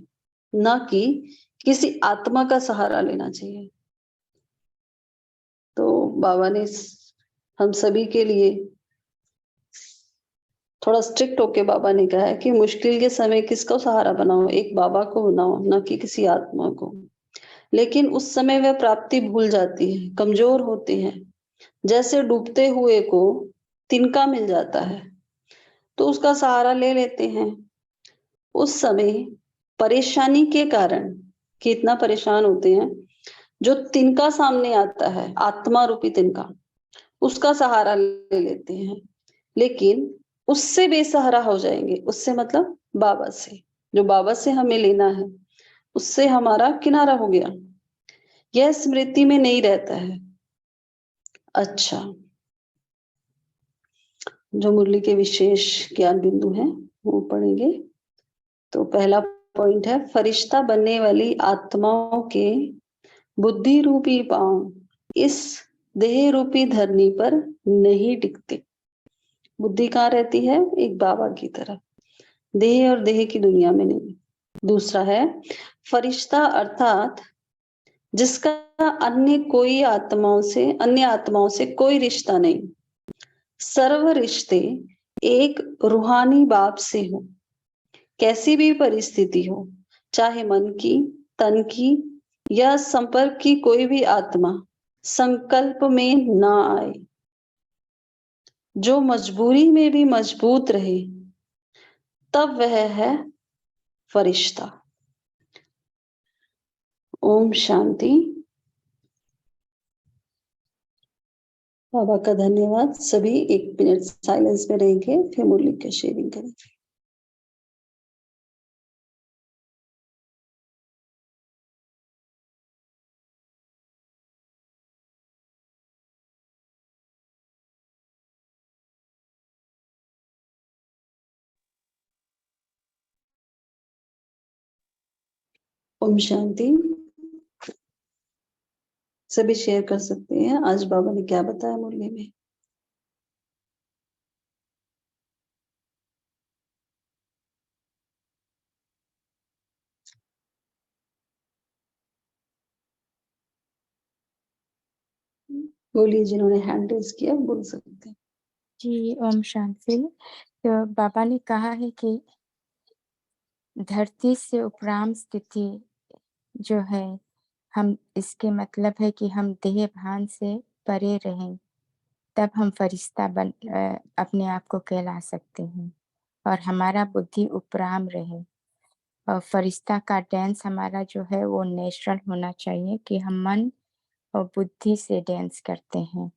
S3: न कि किसी आत्मा का सहारा लेना चाहिए। तो बाबा ने हम सभी के लिए थोड़ा स्ट्रिक्ट होके बाबा ने कहा है कि मुश्किल के समय किसको सहारा बनाओ, एक बाबा को बनाओ, न कि किसी आत्मा को। लेकिन उस समय वह प्राप्ति भूल जाती है, कमजोर होते हैं। जैसे डूबते हुए को तिनका मिल जाता है तो उसका सहारा ले लेते हैं। उस समय परेशानी के कारण कितना परेशान होते हैं, जो तिनका सामने आता है, आत्मा रूपी तिनका, उसका सहारा ले लेते हैं। लेकिन उससे बेसहारा हो जाएंगे। उससे मतलब बाबा से, जो बाबा से हमें लेना है, उससे हमारा किनारा हो गया, यह स्मृति में नहीं रहता है। अच्छा, जो मुरली के विशेष ज्ञान बिंदु हैं वो पढ़ेंगे। तो पहला पॉइंट है, फरिश्ता बनने वाली आत्माओं के बुद्धि रूपी पांव इस देह रूपी धरनी पर नहीं टिकते। बुद्धि कहाँ रहती है? एक बाबा की तरफ, देह और देह की दुनिया में नहीं। दूसरा है, फरिश्ता अर्थात जिसका अन्य आत्माओं से कोई रिश्ता नहीं। सर्व रिश्ते एक रूहानी बाप से हो, कैसी भी परिस्थिति हो, चाहे मन की, तन की या संपर्क की कोई भी आत्मा संकल्प में ना आए, जो मजबूरी में भी मजबूत रहे, तब वह है फरिश्ता। ओम शांति। बाबा का धन्यवाद। सभी 1 मिनट साइलेंस में रहेंगे, फिर मुरली का शेयरिंग करेंगे। ओम शांति। सभी शेयर कर सकते हैं आज बाबा ने क्या बताया मुरली में। बोलिए, जिन्होंने हैंड रेज किया बोल सकते हैं।
S4: जी ओम शांति। तो बाबा ने कहा है कि धरती से उपराम स्थिति जो है, हम इसके मतलब है कि हम देह भान से परे रहें, तब हम फरिश्ता अपने आप को कहला सकते हैं और हमारा बुद्धि उपराम रहे। और फरिश्ता का डांस हमारा जो है वो नेचुरल होना चाहिए कि हम मन और बुद्धि से डांस करते हैं।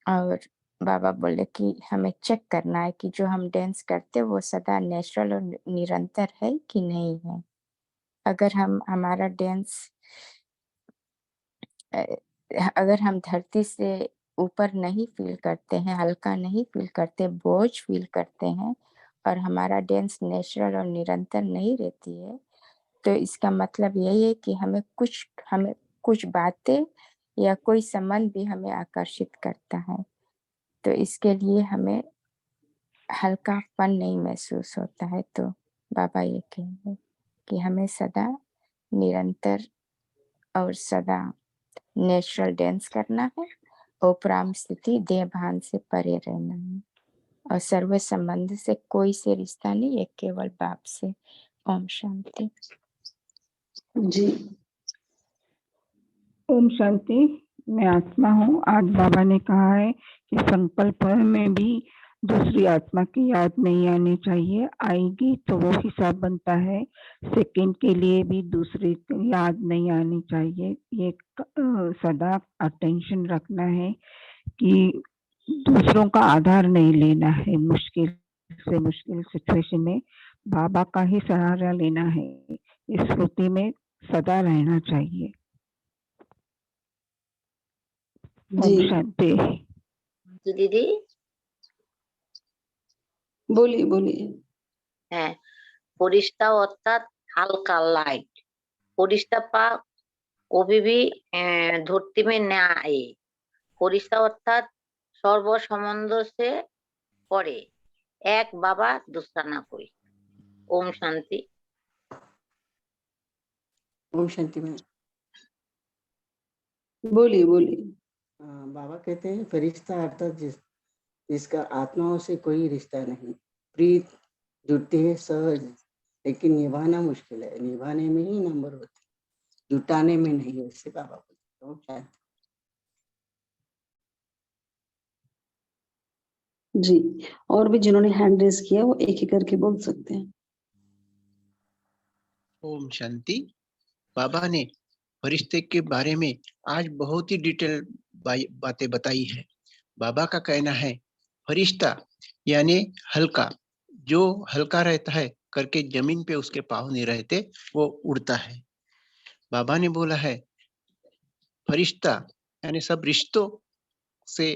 S4: और बाबा बोले कि हमें चेक करना है कि जो हम डांस करते वो सदा नेचुरल और निरंतर है कि नहीं है। अगर हम हमारा डांस अगर हम धरती से ऊपर नहीं फील करते हैं, हल्का नहीं फील करते, बोझ फील करते हैं और हमारा डांस नेचुरल और निरंतर नहीं रहती है, तो इसका मतलब यही है कि हमें कुछ बातें या कोई संबंध भी हमें आकर्षित करता है। तो इसके लिए हमें हल्कापन नहीं महसूस होता है। तो बाबा ये कहेंगे कि हमें सदा निरंतर और सदा नेचुरल डांस करना है, उपराम स्थिति देह भान से परे रहना है और सर्व संबंध से कोई से रिश्ता नहीं है, केवल बाप से। ओम शांति।
S3: जी
S5: ओम शांति। मैं आत्मा हूँ। आज बाबा ने कहा है कि संकल्प में भी दूसरी आत्मा की याद नहीं आनी चाहिए, आएगी तो वो हिसाब बनता है। सेकंड के लिए भी दूसरी की याद नहीं आनी चाहिए। ये सदा अटेंशन रखना है कि दूसरों का आधार नहीं लेना है। मुश्किल से मुश्किल सिचुएशन में बाबा का ही सहारा लेना है। इस स्मृति में सदा रहना चाहिए।
S3: जी
S5: ओम शांति।
S6: दीदी
S3: बोलिए बोलिए।
S6: হ্যাঁ, ফরিস্তা অর্থাৎ হালকা লাইট। ফরিস্তা পা कभी भी धरती में न आए। फरिश्ता अर्थात सर्व संबंध से परे, एक बाबा दूसरा ना कोई। ओम शांति।
S7: ओम शांति में
S3: बोलिए बोलिए।
S7: बाबा कहते हैं फरिश्ता अर्थात जिसका आत्माओं से कोई रिश्ता नहीं, प्रीत जुटती है सहज, लेकिन निभाना मुश्किल है। निभाने में ही नंबर होते, जुटाने में नहीं। ऐसे बाबा बोलते। ओम शांति।
S3: जी, और भी जिन्होंने हैंड रेज किया वो एक एक करके बोल सकते हैं।
S8: ओम शांति। बाबा ने फरिश्ते के बारे में आज बहुत ही डिटेल बातें बताई है। बाबा का कहना है फरिश्ता यानी हल्का, जो हल्का रहता है करके जमीन पे उसके पाँव नहीं रहते, वो उड़ता है। बाबा ने बोला है फरिश्ता यानी सब रिश्तों से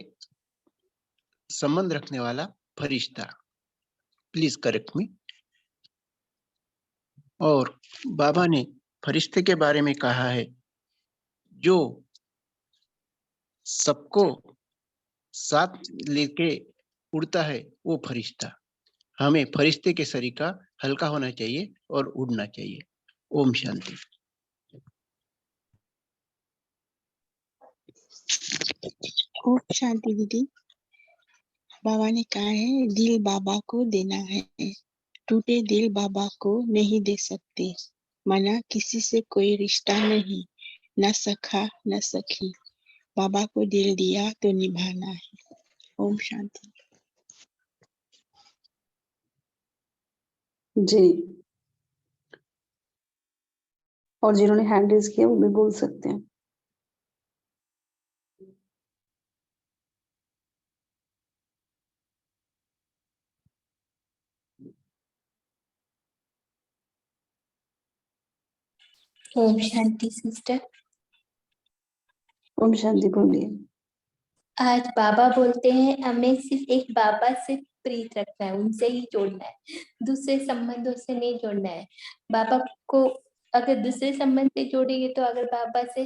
S8: संबंध रखने वाला फरिश्ता। प्लीज करेक्ट मी। और बाबा ने फरिश्ते के बारे में कहा है जो सबको साथ लेके उड़ता है वो फरिश्ता। हमें फरिश्ते के शरीर का हल्का होना चाहिए और उड़ना चाहिए। ओम शांति।
S9: ओम शांति दीदी। बाबा ने कहा है दिल बाबा को देना है, टूटे दिल बाबा को नहीं दे सकते। माना किसी से कोई रिश्ता नहीं, न सखा न सखी। बाबा को दिल दिया तो निभाना है। ओम शांति।
S3: जी, और जिन्होंने हैंड रेज किया वो भी बोल सकते हैं।
S10: ओम शांति सिस्टर।
S3: ओम शांति बोलिए।
S10: आज बाबा बोलते हैं हमें सिर्फ एक बाबा से प्रीत रखना है, उनसे ही जोड़ना है, दूसरे संबंधों से नहीं जोड़ना है। बाबा को अगर दूसरे संबंध से जोड़ेंगे तो अगर बाबा से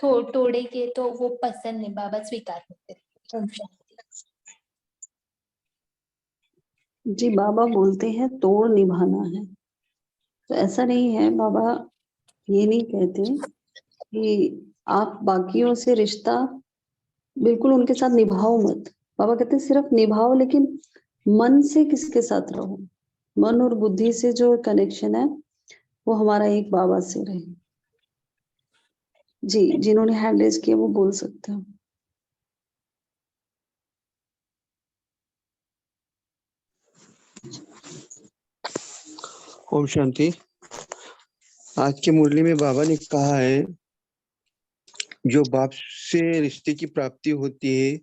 S10: तोड़ेंगे तो वो पसंद नहीं, बाबा स्वीकार नहीं करते। ओम शांति।
S3: जी बाबा बोलते हैं तोड़ निभाना है, तो ऐसा नहीं है, बाबा ये नहीं कहते कि आप बाकियों से रिश्ता बिल्कुल उनके साथ निभाओ मत। बाबा कहते हैं सिर्फ निभाओ, लेकिन मन से किसके साथ रहो, मन और बुद्धि से जो कनेक्शन है वो हमारा एक बाबा से रहे। जी जिन्होंने हैंड रेज किया वो बोल सकते हैं।
S11: ओम शांति। आज की मुरली में बाबा ने कहा है जो बाप से रिश्ते की प्राप्ति होती है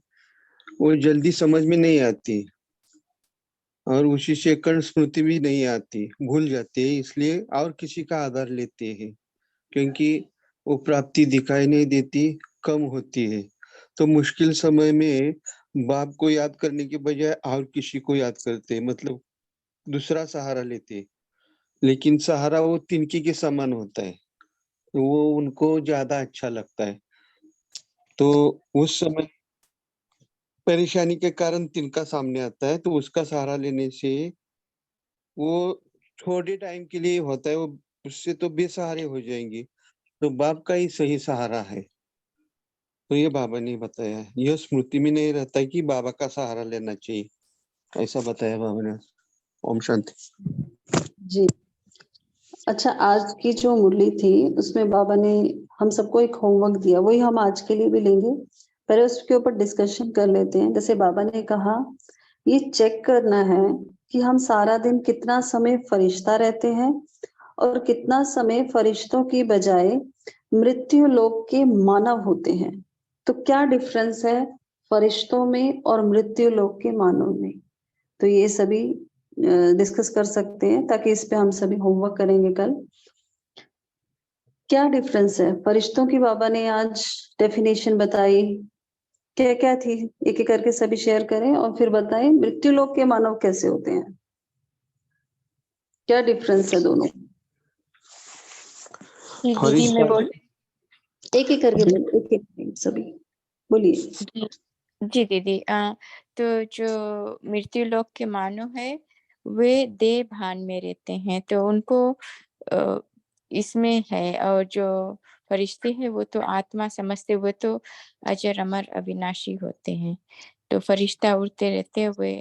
S11: वो जल्दी समझ में नहीं आती और उसी से कर्ण स्मृति भी नहीं आती, भूल जाते हैं, इसलिए और किसी का आधार लेते हैं क्योंकि वो प्राप्ति दिखाई नहीं देती, कम होती है। तो मुश्किल समय में बाप को याद करने के बजाय और किसी को याद करते, मतलब दूसरा सहारा लेते, लेकिन सहारा वो तिनके के समान होता है, वो उनको ज्यादा अच्छा लगता है। तो उस समय परेशानी के कारण तिनका सामने आता है, तो उसका सहारा लेने से वो थोड़े टाइम के लिए होता है, वो उससे तो बेसहारे हो जाएंगे, तो बाप का ही सही सहारा है। तो ये बाबा ने बताया है, यह स्मृति में नहीं रहता है कि बाबा का सहारा लेना चाहिए, ऐसा बताया बाबा ने। ओम शांति।
S3: जी अच्छा, आज की जो मुरली थी उसमें बाबा ने हम सबको एक होमवर्क दिया, वही हम आज के लिए भी लेंगे। पहले उसके ऊपर डिस्कशन कर लेते हैं। जैसे बाबा ने कहा ये चेक करना है कि हम सारा दिन कितना समय फरिश्ता रहते हैं और कितना समय फरिश्तों की बजाय मृत्यु लोक के मानव होते हैं। तो क्या डिफरेंस है फरिश्तों में और मृत्यु लोक के मानव में, तो ये सभी डिस्कस कर सकते हैं, ताकि इस पे हम सभी होमवर्क करेंगे कल। क्या डिफरेंस है फरिश्तों की, बाबा ने आज डेफिनेशन बताई, क्या क्या थी, एक एक करके सभी शेयर करें और फिर बताएं मृत्यु लोक के मानव कैसे होते हैं, क्या डिफरेंस है दोनों।
S4: दीदी मैं बोल
S3: एक एक करके बोलो, एक एक सभी बोलिए।
S4: जी दीदी, तो जो मृत्यु लोक के मानव है वे देह भान में रहते हैं, तो उनको इसमें है, और जो फरिश्ते हैं वो तो आत्मा समझते हुए तो अजर अमर अविनाशी होते हैं। तो फरिश्ता उड़ते रहते हुए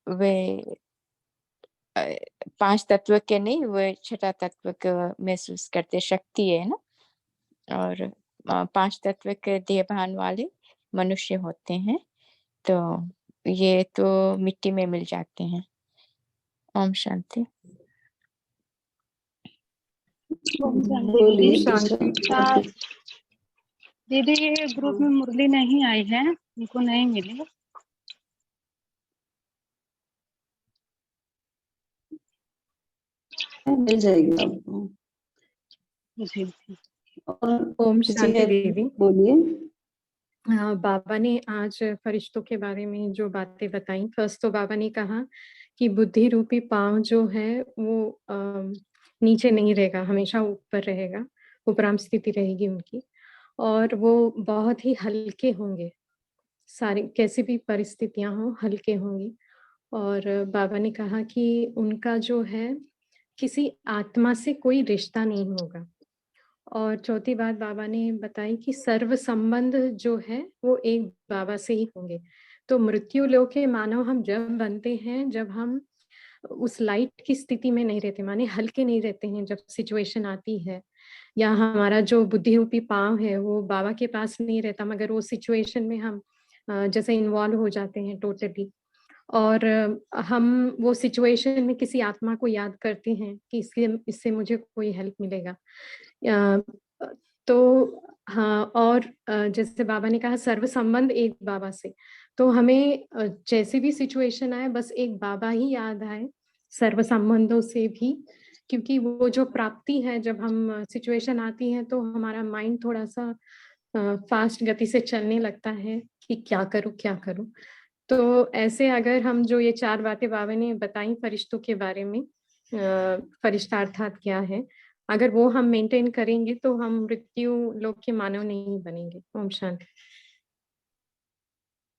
S4: वे 5 तत्व के नहीं, वे छठा तत्व को महसूस करते, शक्ति है ना, और 5 तत्व के देह भान वाले मनुष्य होते हैं, तो ये तो मिट्टी में मिल जाते हैं। ओम शांति।
S3: बोलिए
S12: दीदी ये ग्रुप में मुरली नहीं आई है, उनको नहीं मिली।
S3: मिल जाएगी आपको।
S13: ओम शांति देवी।
S3: बोलिए।
S13: हाँ, बाबा ने आज फरिश्तों के बारे में जो बातें बताई, फर्स्ट तो बाबा ने कहा कि बुद्धि रूपी पांव जो है वो नीचे नहीं रहेगा, हमेशा ऊपर रहेगा, उपराम स्थिति रहेगी उनकी, और वो बहुत ही हल्के होंगे, सारी कैसी भी परिस्थितियां हो हल्के होंगी। और बाबा ने कहा कि उनका जो है किसी आत्मा से कोई रिश्ता नहीं होगा। और चौथी बात बाबा ने बताई कि सर्व संबंध जो है वो एक बाबा से ही होंगे। तो मृत्यु लोक के मानव हम जब बनते हैं जब हम उस लाइट की स्थिति में नहीं रहते, माने हल्के नहीं रहते हैं, जब सिचुएशन आती है, या हमारा जो बुद्धि रूपी पांव है वो बाबा के पास नहीं रहता, मगर वो सिचुएशन में हम जैसे इन्वॉल्व हो जाते हैं टोटली, और हम वो सिचुएशन में किसी आत्मा को याद करते हैं कि इससे मुझे कोई हेल्प मिलेगा। तो हाँ, और जैसे बाबा ने कहा सर्व संबंध एक बाबा से, तो हमें जैसे भी सिचुएशन आए बस एक बाबा ही याद आए सर्व संबंधों से भी, क्योंकि वो जो प्राप्ति है, जब हम सिचुएशन आती है तो हमारा माइंड थोड़ा सा फास्ट गति से चलने लगता है कि क्या करूं। तो ऐसे अगर हम जो ये 4 बातें बाबा ने बताई फरिश्तों के बारे में, फरिश्ता अर्थात क्या है, अगर वो हम मेंटेन करेंगे तो हम मृत्यु लोक के मानव नहीं बनेंगे। ओम शांति।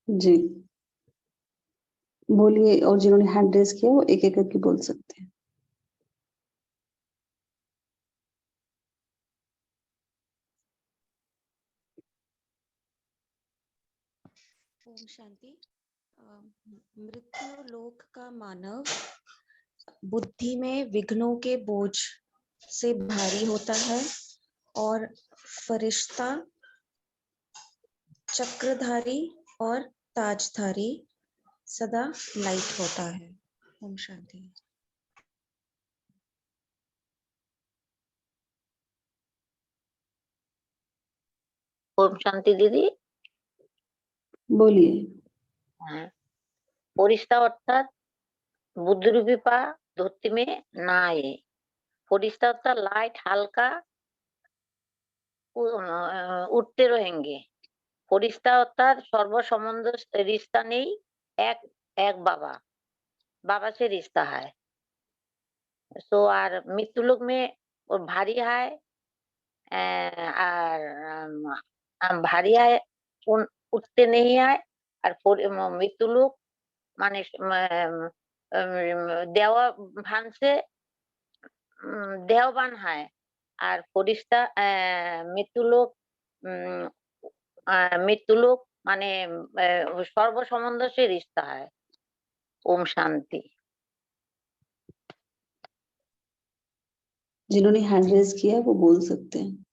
S3: जी बोलिए, और जिन्होंने हैंड रेज किया वो एक एक करके बोल सकते हैं।
S14: ओम शांति। मृत्यु लोक का मानव बुद्धि में विघ्नों के बोझ से भारी होता है और फरिश्ता चक्रधारी और ताजधारी सदा लाइट होता है। ओम शांति।
S6: ओम शांति दीदी।
S3: बोलिए।
S6: ফরিস্তা অর্থাৎ বুদ্ধিরূপী পা ধরती में ना आए। फरिश्ता অর্থাৎ लाइट हल्का उठते रहेंगे। फरिश्ता অর্থাৎ सर्व संबंध रिश्ता नहीं, एक एक बाबा, बाबा से रिश्ता है। सो और मृत्यु लोक में वो भारी है, और भारी है, उठते नहीं है। और मृत्यु लोक माने देवा भान से देवबान है। और फरिश्ता मृत्यु लोक माने सर्व संबंध से रिश्ता है। ओम शांति।
S3: जिन्होंने हैंड रेज किया वो बोल सकते हैं।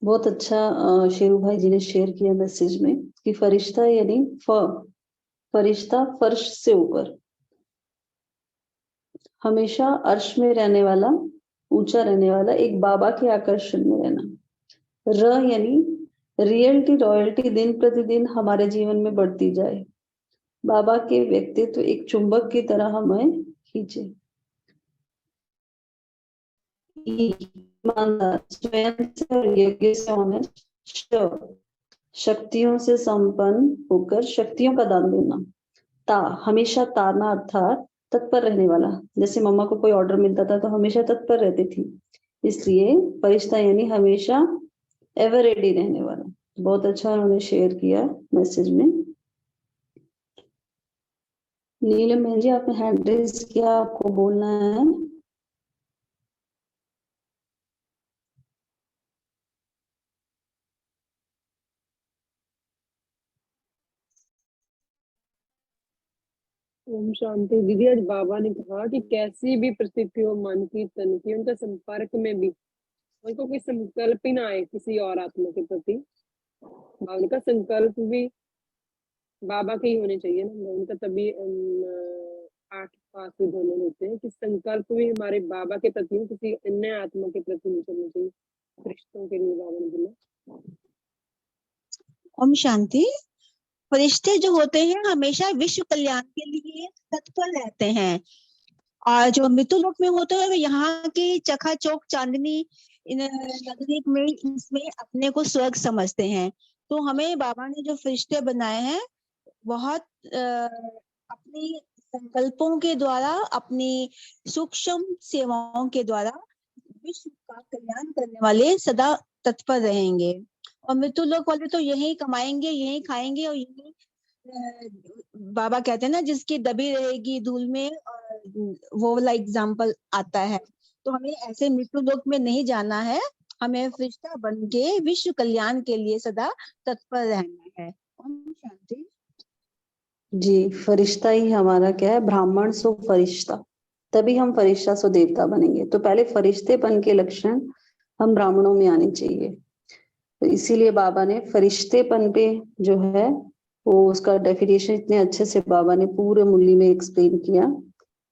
S3: बहुत अच्छा शेरू भाई जी ने शेयर किया मैसेज में कि फरिश्ता यानी फरिश्ता फर्श से ऊपर, हमेशा अर्श में रहने वाला, ऊंचा रहने वाला, एक बाबा के आकर्षण में रहना। र यानी रियलिटी रॉयल्टी दिन प्रतिदिन हमारे जीवन में बढ़ती जाए। बाबा के व्यक्तित्व एक चुंबक की तरह हमें खींचे। ईमानदार, स्वयं से और यज्ञ से ऑनेस्ट, शक्तियों से संपन्न होकर शक्तियों का दान देना। ता हमेशा तारना अर्थात तत्पर रहने वाला। जैसे मम्मा को कोई ऑर्डर मिलता था तो हमेशा तत्पर रहती थी, इसलिए फरिश्ता यानी हमेशा एवर रेडी रहने वाला। बहुत अच्छा उन्होंने शेयर किया मैसेज में। नीलम बहन जी आपने हैंड रेज किया, आपको बोलना है।
S15: ओम शांति। दीदी आज बाबा ने कहा कि कैसी भी परिस्थिति हो मन की तन की, उनका संपर्क में भी उनको कोई संकल्प ही ना आए किसी और आत्मा के प्रति। उनका संकल्प भी बाबा के ही होने चाहिए ना, उनका तभी 8 पास विधान होते हैं कि संकल्प भी हमारे बाबा के प्रति हो, किसी अन्य आत्मा के प्रति नहीं करना चाहिए। फरिश्तों के लिए बाबा ने बोला।
S16: ओम शांति। फरिश्ते जो होते हैं हमेशा विश्व कल्याण के लिए तत्पर रहते हैं, और जो मृत्यु लोक में होते हैं वे यहाँ की चकाचौंध चांदनी नगरी में इसमें अपने को स्वर्ग समझते हैं। तो हमें बाबा ने जो फरिश्ते बनाए हैं बहुत अपनी संकल्पों के द्वारा, अपनी सूक्ष्म सेवाओं के द्वारा विश्व का कल्याण करने वाले सदा तत्पर रहेंगे। और मृत्यु लोक वाले तो यही कमाएंगे, यही खाएंगे, और यही बाबा कहते हैं ना जिसकी दबी रहेगी धूल में, वो वाला एग्जाम्पल आता है। तो हमें ऐसे मृत्यु लोक में नहीं जाना है, हमें फरिश्ता बन के विश्व कल्याण के लिए सदा तत्पर रहना है। ओम शांति।
S3: जी फरिश्ता ही हमारा क्या है, ब्राह्मण सो फरिश्ता, तभी हम फरिश्ता सो देवता बनेंगे। तो पहले फरिश्तेपन के लक्षण हम ब्राह्मणों में आने चाहिए। तो इसीलिए बाबा ने फरिश्तेपन पे जो है वो उसका डेफिनेशन इतने अच्छे से बाबा ने पूरे मुरली में एक्सप्लेन किया।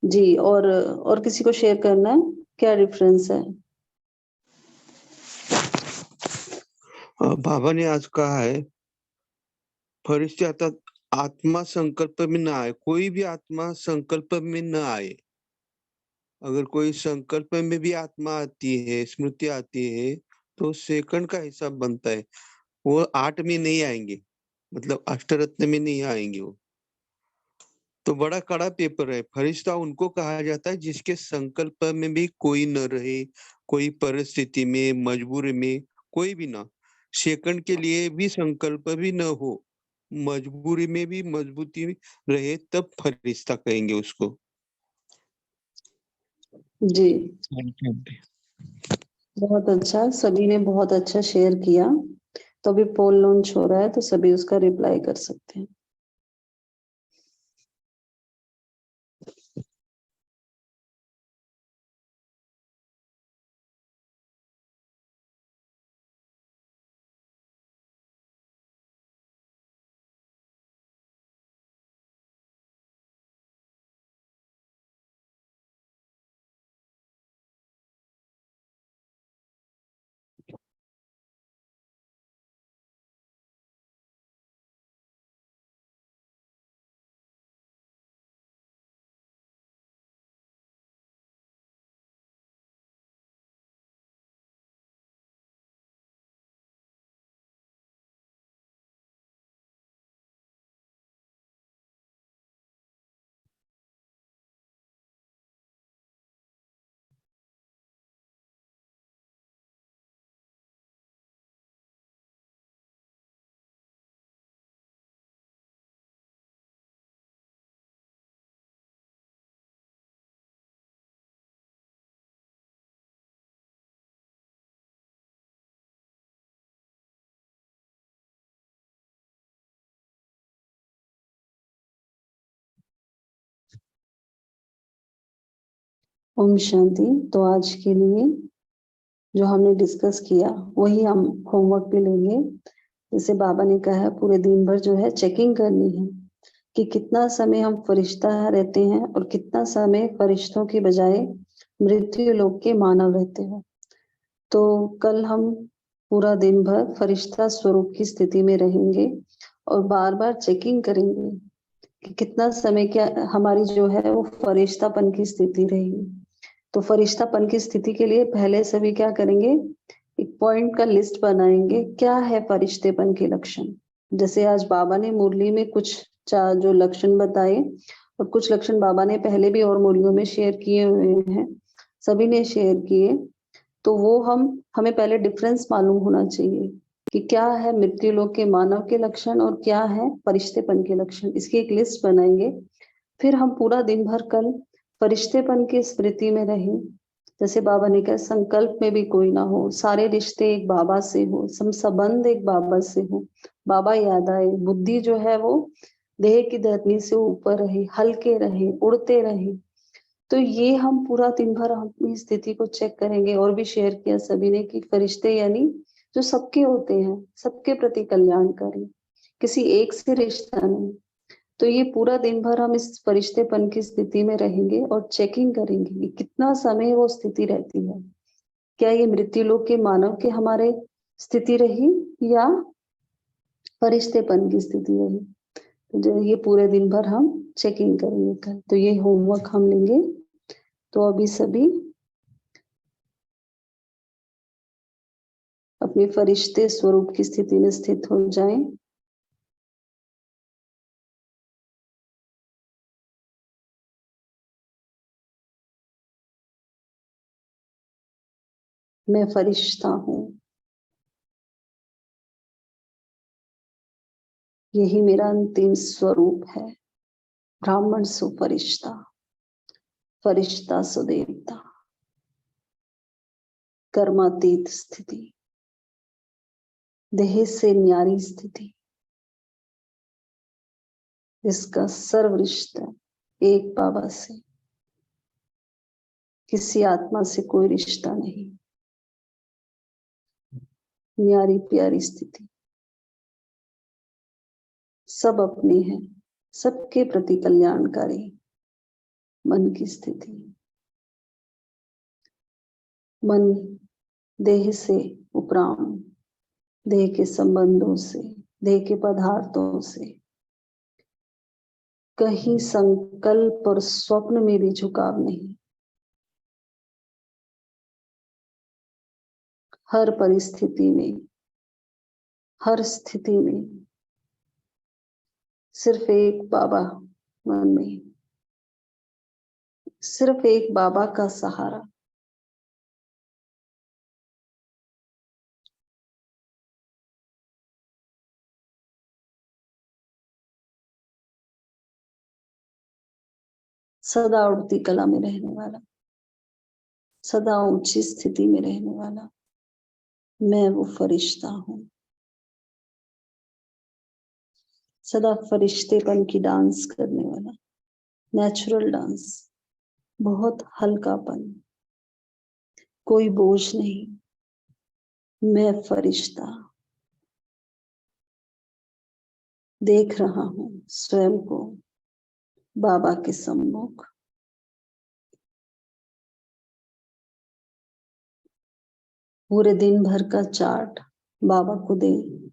S3: जी और किसी को शेयर करना है क्या डिफरेंस है?
S11: बाबा ने आज कहा है फरिश्ते अर्थात आत्मा संकल्प में ना आए, कोई भी आत्मा संकल्प में न आए। अगर कोई संकल्प में भी आत्मा आती है, स्मृति आती है, तो सेकंड का हिसाब बनता है। वो 8 में नहीं आएंगे, मतलब अष्टरत्न में नहीं आएंगे वो। तो बड़ा कड़ा पेपर है। फरिश्ता उनको कहा जाता है जिसके संकल्प में भी कोई न रहे, कोई परिस्थिति में, मजबूरी में कोई भी ना, सेकंड के लिए भी संकल्प भी न हो, मजबूरी में भी मजबूती रहे, तब फरिश्ता कहेंगे उसको।
S3: जी, बहुत अच्छा, सभी ने बहुत अच्छा शेयर किया। तो अभी पोल लॉन्च हो रहा है, तो सभी उसका रिप्लाई कर सकते हैं। ओम शांति। तो आज के लिए जो हमने डिस्कस किया वही हम होमवर्क भी लेंगे। जैसे बाबा ने कहा है, पूरे दिन भर जो है चेकिंग करनी है कि कितना समय हम फरिश्ता रहते हैं और कितना समय फरिश्तों के बजाय मृत्यु लोक के मानव रहते हैं। तो कल हम पूरा दिन भर फरिश्ता स्वरूप की स्थिति में रहेंगे और बार बार चेकिंग करेंगे कि कितना समय क्या हमारी जो है वो फरिश्तापन की स्थिति रहेगी। तो फरिश्तापन की स्थिति के लिए पहले सभी क्या करेंगे, एक पॉइंट का लिस्ट बनाएंगे, क्या है फरिश्तेपन के लक्षण। जैसे आज बाबा ने मुरली में कुछ जो लक्षण बताए, और कुछ लक्षण बाबा ने पहले भी और मुरलियों में शेयर किए हुए हैं, सभी ने शेयर किए। तो वो हमें पहले डिफरेंस मालूम होना चाहिए कि क्या है मृत्यु लोक के मानव के लक्षण और क्या है फरिश्तेपन के लक्षण। इसकी एक लिस्ट बनाएंगे। फिर हम पूरा दिन भर कल फरिश्तेपन की स्मृति में रहें। जैसे बाबा ने कहा, संकल्प में भी कोई ना हो, सारे रिश्ते एक बाबा से हो, संबंध एक बाबा से हो, बाबा याद आए, बुद्धि जो है वो देह की धरनी से ऊपर रहे, हल्के रहे, उड़ते रहे। तो ये हम पूरा दिन भर अपनी स्थिति को चेक करेंगे। और भी शेयर किया सभी ने कि फरिश्ते यानी जो सबके होते हैं, सबके प्रति कल्याणकारी, किसी एक से रिश्ता नहीं। तो ये पूरा दिन भर हम इस फरिश्तेपन की स्थिति में रहेंगे और चेकिंग करेंगे कि कितना समय वो स्थिति रहती है। क्या ये मृत्यु लोक के मानव के हमारे स्थिति रही या फरिश्तेपन की स्थिति रही। तो ये पूरे दिन भर हम चेकिंग करेंगे कल। तो ये होमवर्क हम लेंगे। तो अभी सभी अपने फरिश्ते स्वरूप की स्थिति में स्थित हो जाएं। मैं फरिश्ता हूँ, यही मेरा अंतिम स्वरूप है। ब्राह्मण सु फरिश्ता, फरिश्ता सु देवता, कर्मातीत स्थिति, देह से न्यारी स्थिति, इसका सर्व रिश्ता एक बाबा से, किसी आत्मा से कोई रिश्ता नहीं। न्यारी प्यारी स्थिति, सब अपने हैं, सबके प्रति कल्याणकारी मन की स्थिति। मन देह से उपराम, देह के संबंधों से, देह के पदार्थों से कहीं संकल्प और स्वप्न में भी झुकाव नहीं। हर परिस्थिति में, हर स्थिति में सिर्फ एक बाबा मन में, सिर्फ एक बाबा का सहारा। सदा उड़ती कला में रहने वाला, सदा ऊंची स्थिति में रहने वाला, मैं वो फरिश्ता हूं। सदा फरिश्तेपन की डांस करने वाला, नेचुरल डांस, बहुत हल्कापन, कोई बोझ नहीं। मैं फरिश्ता देख रहा हूं स्वयं को बाबा के सम्मुख। पूरे दिन भर का चार्ट बाबा को दे,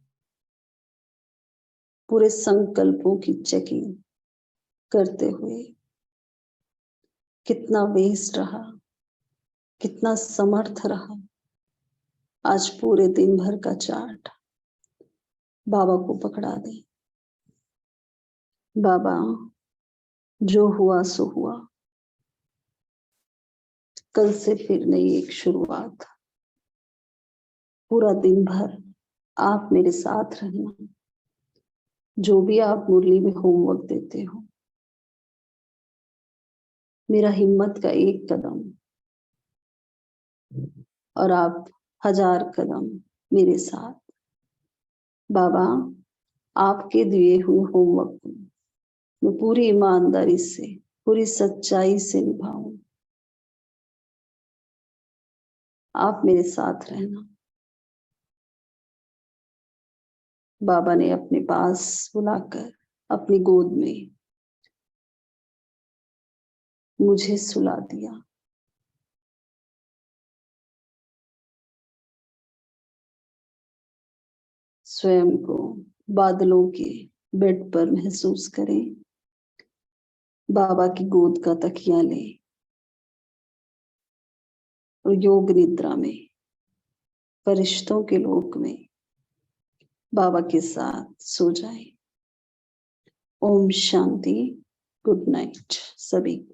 S3: पूरे संकल्पों की चेकिंग करते हुए कितना वेस्ट रहा, कितना समर्थ रहा। आज पूरे दिन भर का चार्ट बाबा को पकड़ा दे। बाबा, जो हुआ सो हुआ, कल से फिर नई एक शुरुआत। पूरा दिन भर आप मेरे साथ रहना। जो भी आप मुरली में होमवर्क देते हो, मेरा हिम्मत का एक कदम और आप 1000 कदम मेरे साथ। बाबा, आपके दिए हुए होमवर्क को मैं पूरी ईमानदारी से, पूरी सच्चाई से निभाऊं। आप मेरे साथ रहना। बाबा ने अपने पास बुलाकर अपनी गोद में मुझे सुला दिया। स्वयं को बादलों के बेड पर महसूस करें। बाबा की गोद का तकिया लें और योग निद्रा में, फरिश्तों के लोक में बाबा के साथ सो जाएं। ओम शांति। गुड नाइट सभी को।